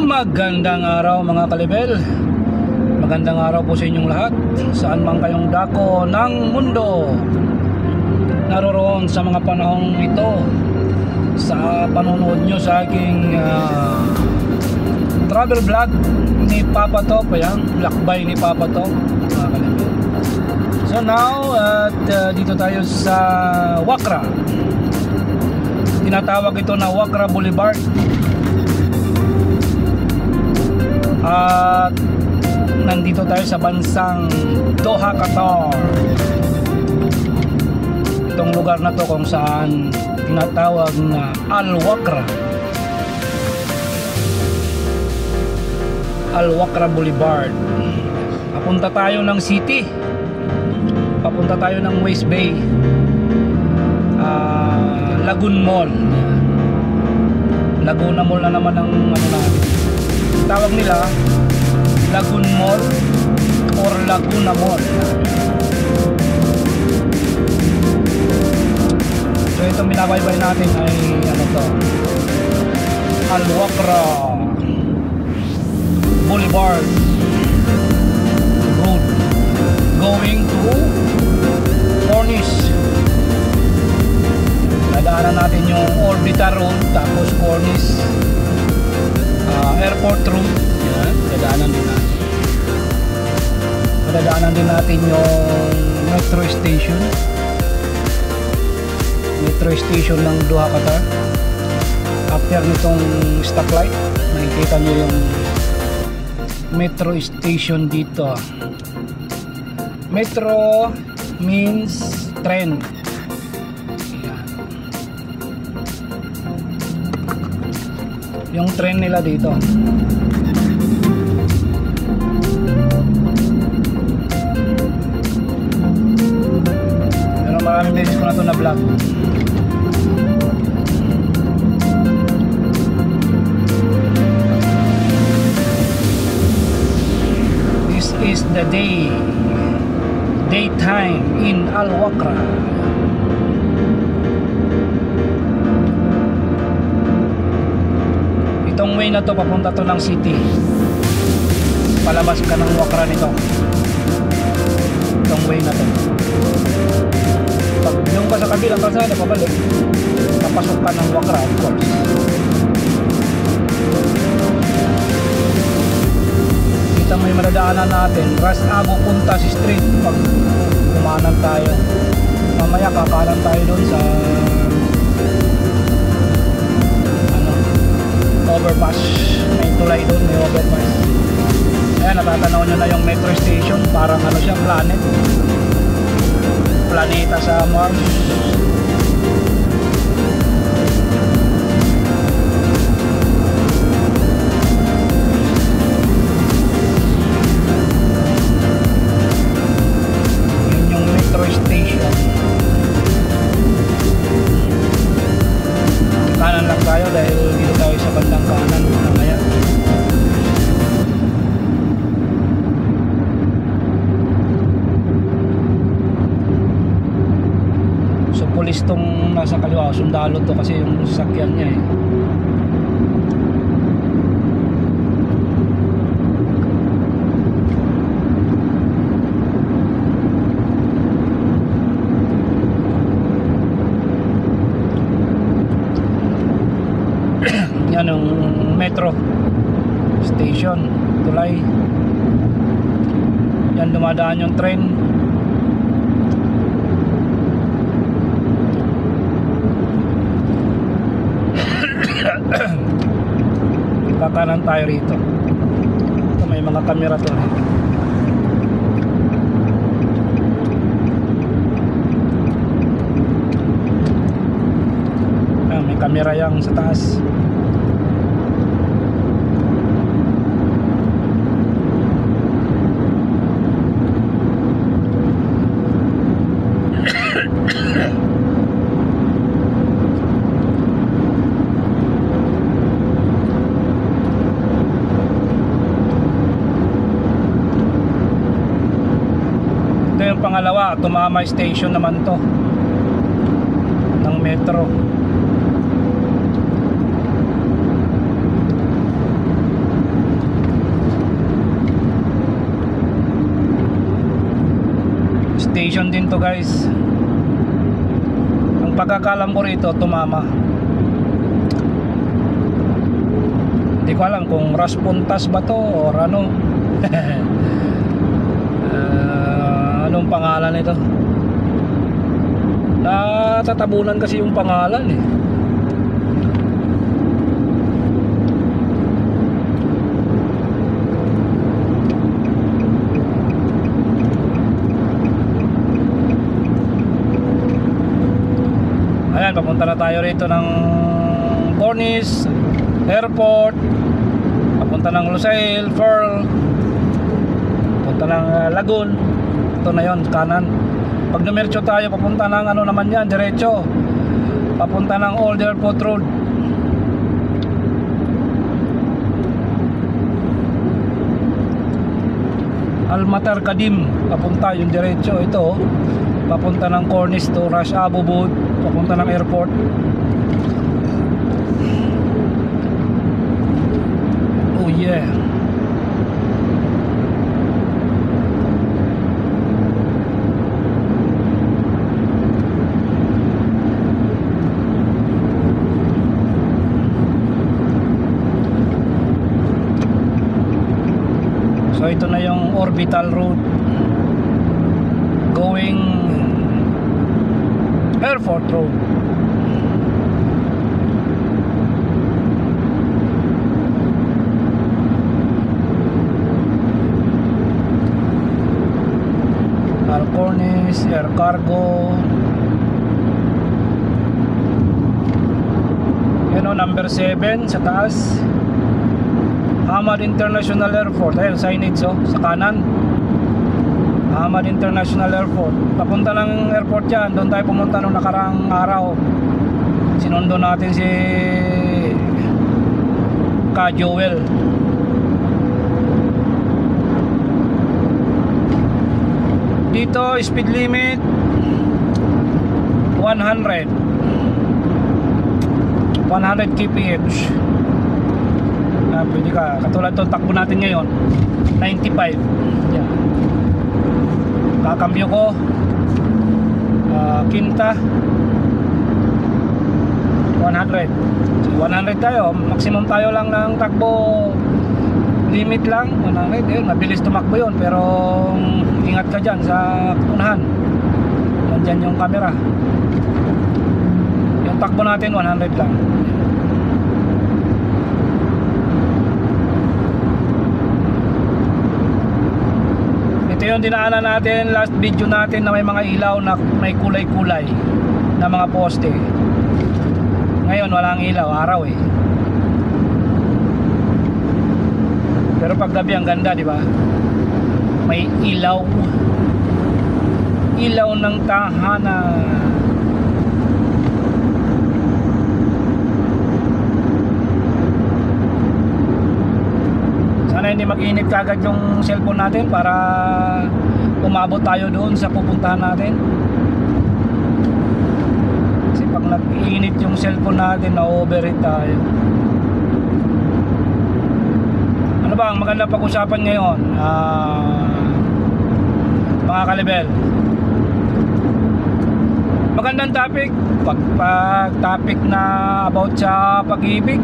Magandang araw mga kalibel. Magandang araw po sa inyong lahat, saan man kayong dako ng mundo naroroon sa mga panahong ito, sa panonood nyo sa aking travel vlog ni Papa Top. Ayan, lakbay ni Papa Top mga kalibel. So now dito tayo sa Wakra. Tinatawag ito na Wakra Boulevard. At nandito tayo sa bansang Doha, Qatar. Itong lugar na to kung saan tinatawag na Al-Wakra, Al-Wakra Boulevard. Papunta tayo ng city, papunta tayo ng West Bay, Lagoon Mall. Laguna Mall na naman ang ano natin, tawag nila Lagoon Mall or Laguna Mall. So itong binabaybay natin ay ano to, Al-Wakra Boulevard Road going to Cornish. Dadaanan natin yung Orbita Road, tapos Cornish Airport Road. Yan, dadaanan din natin. Dadaanan din natin yung metro station, ng Doha, Qatar. After nitong stoplight, makikita nyo yung metro station dito. Metro means train. Yung train nila dito. Pero maraming beses ko na ito na vlog. This is the daytime in Al-Wakra. Itong way na to, papunta to ng city. Palabas ka ng Wakra nito. Itong way na to. Pag yung ka sa kabilang kalsada, pabalik, papasok ka ng Wakra, of course. Kita mo yung madadaanan natin, Ras Abu Punta si Street. Pag kumanan tayo, mamaya kakanan tayo doon sa overpass. May tulay doon, may overpass. Ayan, natatanaw nyo na yung metro station. Parang ano siya, planeta sa Mars. Yun yung metro station. Kanan lang tayo dahil dito tayo sa bandang kanan mamaya. So pulis tong nasa kaliwa, sundalo to kasi yung sasakyan niya eh. Yan yung metro station, tulay. Yan, dumadaan yung train. Kakanan tayo rito. Ito, may mga kamera to. May kamera yang sa taas. Pangalawa, Tumamay Station naman to ng metro. subdivision din to guys. Ang pagkakalam ko rito, tumama. Hindi ko alam kung Raspuntas ba to or ano. Anong pangalan nito? Natatabunan kasi yung pangalan eh. Ayan, papunta na tayo rito ng Cornish Airport, papunta ng Lusail, Pearl, papunta ng Lagoon. Ito na yon, kanan. Pag dumiretso tayo, papunta ng ano naman yan, diretso, papunta ng Old Airport Road. Almatar Kadim, papunta yung diretso. Ito, papunta ng Cornish to Ras Abubud, papunta ng airport. Oh yeah. So ito na yung orbital route going Airport Road. Cornish Air Cargo. Yan o, number 7 sa taas, Hamad International Airport. Ayun, signage o, sa kanan, Hamad International Airport. Papunta ng airport yan. Doon tayo pumunta nung nakarang araw. Sinundo natin si Ka Joel. Dito speed limit 100 kph. Pwede ka, katulad itong takbo natin ngayon 95. Yan. Kakambyo ko Kinta 100. So, 100 tayo, maximum tayo lang ng takbo limit lang 100. Yun, mabilis tumakbo yun, pero ingat ka dyan sa unahan, nandyan yung camera. Yung takbo natin 100 lang. Ito yung dinaanan natin last video natin, na may mga ilaw na may kulay-kulay na mga poste. Ngayon walang ilaw, araw eh. Pero pag gabi ang ganda, di ba? May ilaw. Ilaw ng tahanan. Sana hindi mag-init kagad yung cellphone natin para umabot tayo doon sa pupuntahan natin. Kasi pag nag-init yung cellphone natin, na-overheat tayo. Ano ba ang maganda pag-usapan ngayon, mga kalibel? Magandang topic. Pag topic na about sa pag-ibig,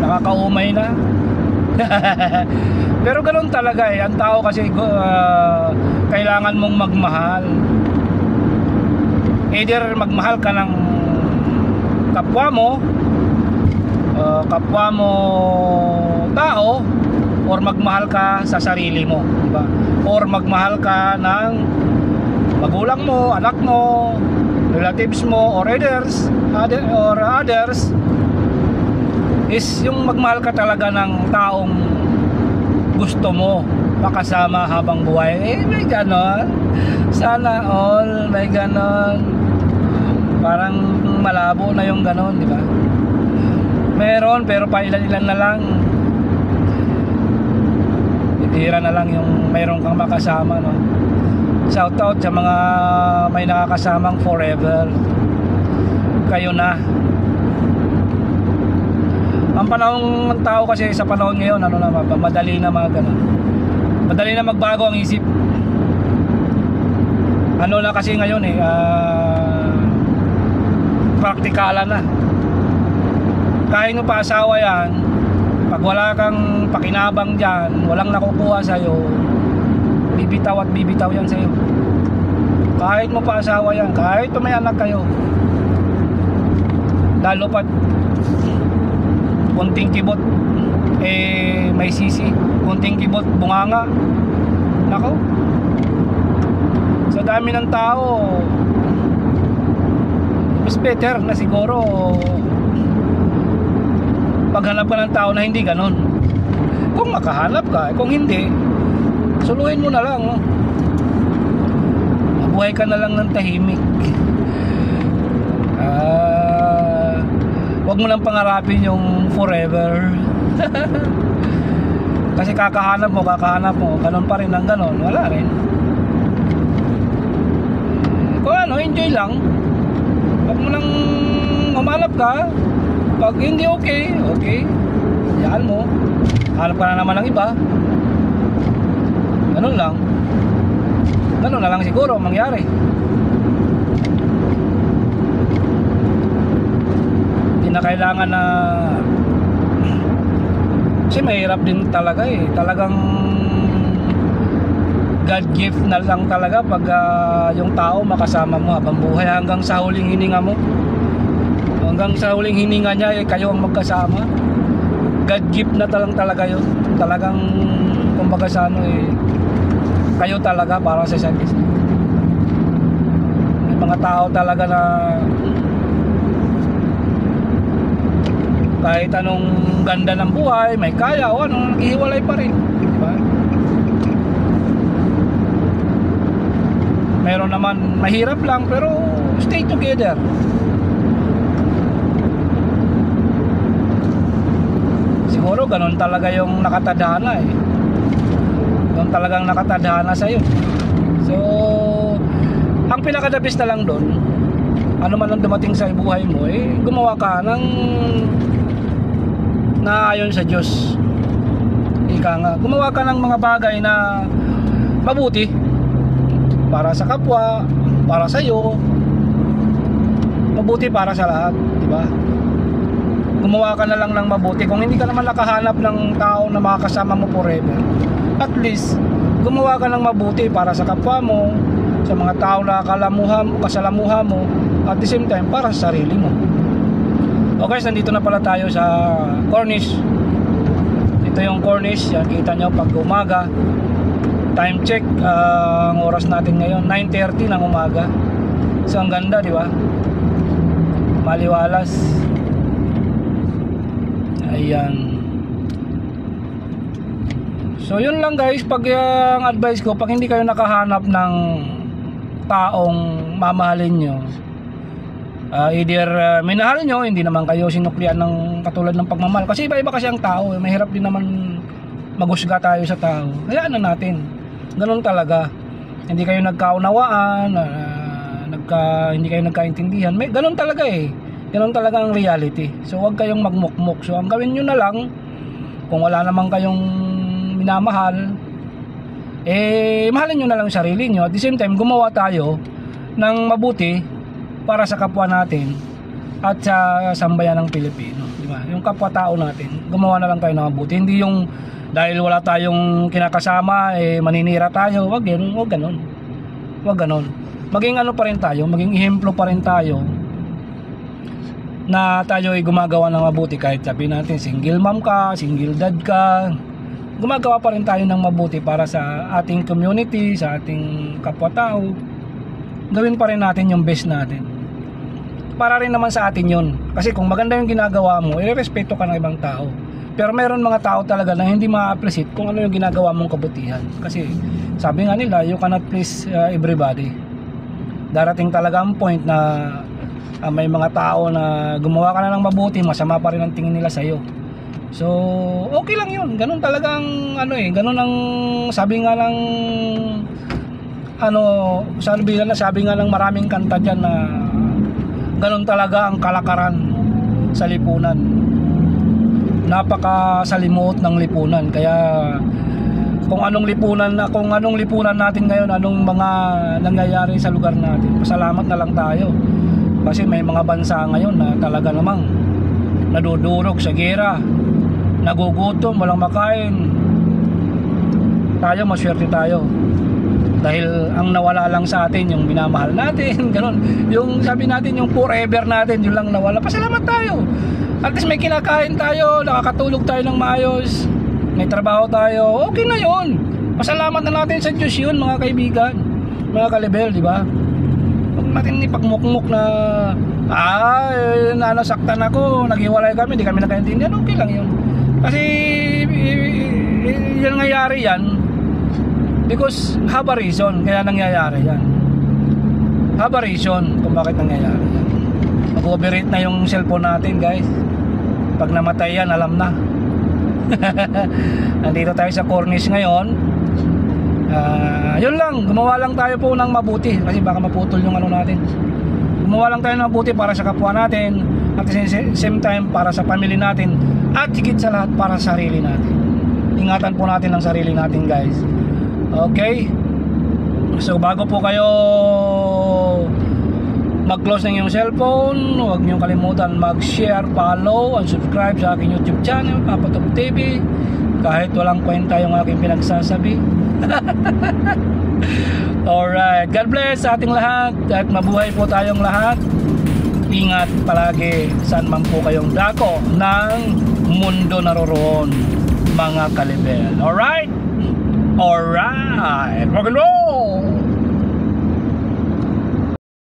nakakaumay na. Pero ganoon talaga eh. Ang tao kasi kailangan mong magmahal. Either magmahal ka ng kapwa mo tao, or magmahal ka sa sarili mo, diba? Or magmahal ka ng magulang mo, anak mo, relatives mo, or others, is yung magmahal ka talaga ng taong gusto mo makasama habang buhay. May ganon. Sana all may ganon. Parang malabo na yung ganon, di ba? Meron, pero pa ilan-ilan na lang. Itira na lang yung mayroon kang makasama, no? Shout out sa mga may nakakasamang forever. Kayo na. Ang panahon ng tao kasi sa panahon ngayon, ano na, madali na magbago ang isip. ano na kasi ngayon praktikalan na. Kahit mo pa asawa yan, pag wala kang pakinabang dyan, walang nakukuha sa'yo, bibitaw at bibitaw yan sa'yo. Kahit mo pa asawa yan, kahit may anak kayo, lalo pat kunting kibot may sisi, kunting kibot bunganga, nako, sa dami ng tao, mas better na siguro paghanap ka ng tao na hindi ganon. Kung makahanap ka, kung hindi, suluhin mo na lang, no? Mabuhay ka na lang ng tahimik. Huwag mo nang pangarapin yung forever. Kasi kakahanap mo, ganon pa rin ng ganon, wala rin. Kung ano, enjoy lang. Huwag mo nang humanap ka. Pag hindi okay, hayaan mo. Hanap ka na naman ng iba. Ganun lang. Ganun na lang siguro mangyari. Hindi na kailangan na, kasi mahirap din talaga talagang God gift na lang talaga pag yung tao makasama mo habang buhay hanggang sa huling hininga mo. Hanggang sa huling hininga niya kayo ang magkasama. God gift na talaga yun. Talagang kumbaga sa kayo talaga para sa isa't isa. May mga tao talaga na kahit anong ganda ng buhay, may kaya o naghihiwalay pa rin, diba? Meron naman mahirap lang pero stay together. Siguro ganun talaga yung nakatadhana ganun talagang nakatadhana sa'yo. So ang pinakadabis na lang doon, ano man ang dumating sa buhay mo, gumawa ka ng naayon sa Diyos. Ika nga, gumawa ka ng mga bagay na mabuti para sa kapwa, para sa iyo, mabuti para sa lahat, di ba? Gumawa ka na lang ng mabuti. Kung hindi ka naman nakahanap ng tao na makakasama mo forever, at least gumawa ka ng mabuti para sa kapwa mo, sa mga tao na kasalamuha mo, at the same time para sa sarili mo. Okay, nandito na pala tayo sa Cornish. Ito yung Cornish, yan, kita nyo pag umaga. Time check, ang oras natin ngayon 9:30 ng umaga. So ang ganda, di ba? Maliwalas. Ayan. So yun lang guys, pag ang advice ko, pag hindi kayo nakahanap ng taong mamahalin nyo, either minahal nyo, hindi naman kayo sinuklian ng katulad ng pagmamahal. Kasi iba-iba kasi ang tao, mahirap din naman magusga tayo sa tao. Hayaan na natin. Ganun talaga. Hindi kayo nagkaunawaan, hindi kayo nagkaintindihan. Ganun talaga Ganun talaga ang reality. So huwag kayong magmukmuk. So ang gawin nyo na lang, kung wala naman kayong minamahal, mahalin nyo na lang yung sarili nyo. At the same time, gumawa tayo ng mabuti para sa kapwa natin at sa sambayan ng Pilipino, di ba? Yung kapwa-tao natin, gumawa na lang tayo ng mabuti. Hindi yung dahil wala tayong kinakasama, maninira tayo. Wag ganun. Maging ano pa rin tayo, maging ehemplo pa rin tayo na tayo ay gumagawa ng mabuti. Kahit sabihin natin single mom ka, single dad ka, gumagawa pa rin tayo ng mabuti para sa ating community, sa ating kapwa-tao. Gawin pa rin natin yung best natin. Para rin naman sa atin yun. Kasi kung maganda yung ginagawa mo, irerespeto ka ng ibang tao. Pero meron mga tao talaga na hindi ma-appreciate kung ano yung ginagawa mong kabutihan. Kasi sabi nga nila, you cannot please everybody. Darating talaga ang point na may mga tao na gumawa ka na ng mabuti, masama pa rin ang tingin nila sa'yo. So okay lang yun. Ganun talagang ganun ang sabi nga ng sabi nga ng maraming kanta dyan na ganun talaga ang kalakaran sa lipunan. Napakasalimuot ng lipunan. Kaya kung anong lipunan natin ngayon, anong mga nangyayari sa lugar natin. Pasalamat na lang tayo. Kasi may mga bansa ngayon na talaga namang nadudurog sa gera, nagugutom, walang makain. Tayo, maswerte tayo. Dahil ang nawala lang sa atin yung minamahal natin, ganun. Yung sabi natin, yung forever natin, yun lang nawala. Pasalamat tayo. At least may kinakain tayo, nakakatulog tayo ng maayos, may trabaho tayo, okay na yun. Pasalamat na natin sa Diyos yun, mga kaibigan, mga kalibel, di ba? Huwag natin ipagmukmuk na nasaktan ako, naghiwalay kami, di kami nakaintindihan, okay lang yun. Kasi yan nangyayari yan because have a reason, kaya nangyayari yan. Have a reason kung bakit nangyayari yan. Mag-overrate na yung cellphone natin, guys. Pag namatay yan, alam na. Nandito tayo sa cornice ngayon. Yun lang, gumawa lang tayo po ng mabuti kasi baka maputol yung ano natin. Gumawa lang tayo ng mabuti para sa kapwa natin, at the same time para sa family natin, at higit sa lahat para sa sarili natin. Ingatan po natin ang sarili natin, guys. Okay? So bago po kayo mag-close ng iyong cellphone, huwag niyong kalimutan mag-share, follow, and subscribe sa aking YouTube channel, Papa Top TV. Kahit walang kwenta yung aking pinagsasabi. Alright, God bless sa ating lahat at mabuhay po tayong lahat. Ingat palagi saan man po kayong dako ng mundo naroroon, mga kalibel. Alright? Alright, rock and roll!